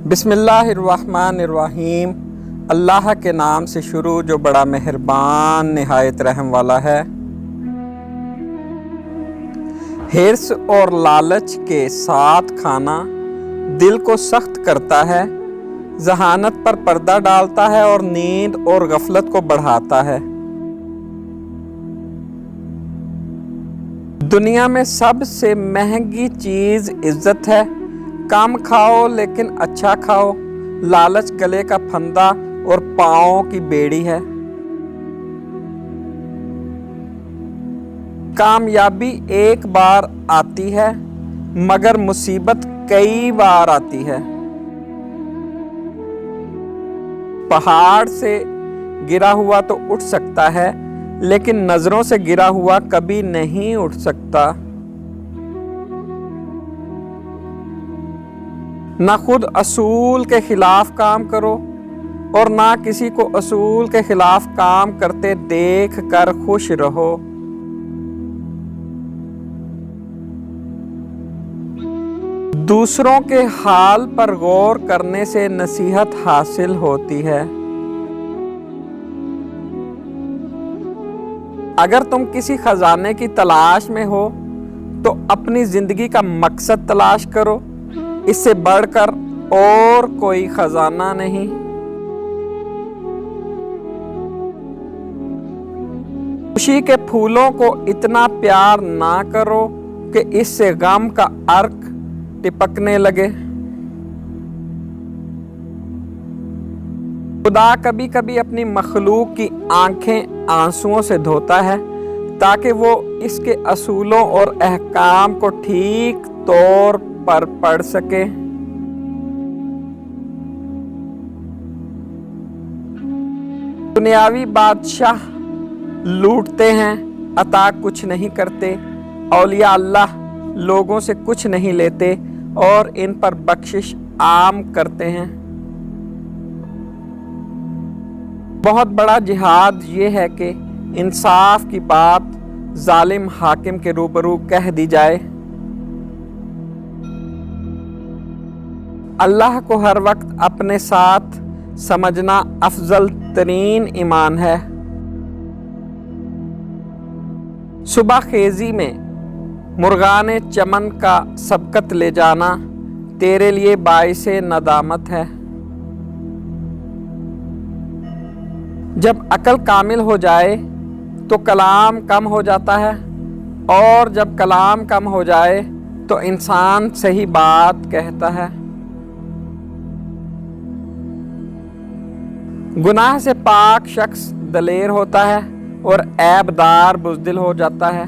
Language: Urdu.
بسم اللہ الرحمن الرحیم۔ اللہ کے نام سے شروع جو بڑا مہربان نہایت رحم والا ہے۔ حرص اور لالچ کے ساتھ کھانا دل کو سخت کرتا ہے، ذہانت پر پردہ ڈالتا ہے اور نیند اور غفلت کو بڑھاتا ہے۔ دنیا میں سب سے مہنگی چیز عزت ہے۔ کم کھاؤ لیکن اچھا کھاؤ۔ لالچ گلے کا پھندا اور پاؤں کی بیڑی ہے۔ کامیابی ایک بار آتی ہے مگر مصیبت کئی بار آتی ہے۔ پہاڑ سے گرا ہوا تو اٹھ سکتا ہے لیکن نظروں سے گرا ہوا کبھی نہیں اٹھ سکتا۔ نہ خود اصول کے خلاف کام کرو اور نہ کسی کو اصول کے خلاف کام کرتے دیکھ کر خوش رہو۔ دوسروں کے حال پر غور کرنے سے نصیحت حاصل ہوتی ہے۔ اگر تم کسی خزانے کی تلاش میں ہو تو اپنی زندگی کا مقصد تلاش کرو، اس سے بڑھ کر اور کوئی خزانہ نہیں۔ خوشی کے پھولوں کو اتنا پیار نہ کرو کہ اس سے غم کا عرق ٹپکنے لگے۔ خدا کبھی کبھی اپنی مخلوق کی آنکھیں آنسوؤں سے دھوتا ہے تاکہ وہ اس کے اصولوں اور احکام کو ٹھیک طور پر پڑھ سکے۔ دنیاوی بادشاہ لوٹتے ہیں، عطا کچھ نہیں کرتے۔ اولیاء اللہ لوگوں سے کچھ نہیں لیتے اور ان پر بخشش عام کرتے ہیں۔ بہت بڑا جہاد یہ ہے کہ انصاف کی بات ظالم حاکم کے روبرو کہہ دی جائے۔ اللہ کو ہر وقت اپنے ساتھ سمجھنا افضل ترین ایمان ہے۔ صبح خیزی میں مرغان چمن کا سبقت لے جانا تیرے لیے باعث ندامت ہے۔ جب عقل کامل ہو جائے تو کلام کم ہو جاتا ہے، اور جب کلام کم ہو جائے تو انسان صحیح بات کہتا ہے۔ گناہ سے پاک شخص دلیر ہوتا ہے اور عیب دار بزدل ہو جاتا ہے۔